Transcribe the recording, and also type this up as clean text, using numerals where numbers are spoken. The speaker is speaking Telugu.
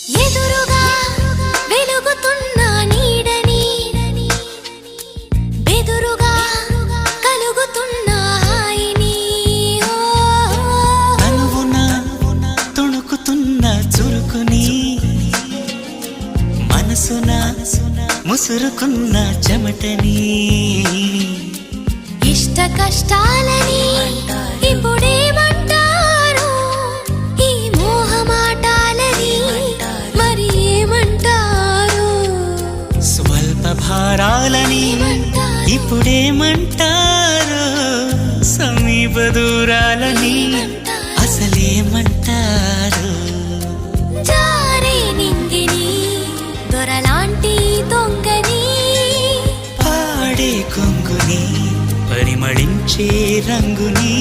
ఎదురుగా వెలుగుతున్న నీడని బెదురుగా కలుగుతున్న హాయిని అనువున తొణుకుతున్న చురుకుని మనసున ముసురుకున్న చెమటని ఇష్ట కష్టాలని ఇప్పుడేమంటారు ఈ మోహమాటాలని మరి ఏమంటారు స్వల్ప భారాలని ఇప్పుడేమంటారు సమీప దూరాలని అసలేమంటారు జారే నింగిని దొరలాంటి దొంగని పాడే కొంగుని పరిమళించే రంగుని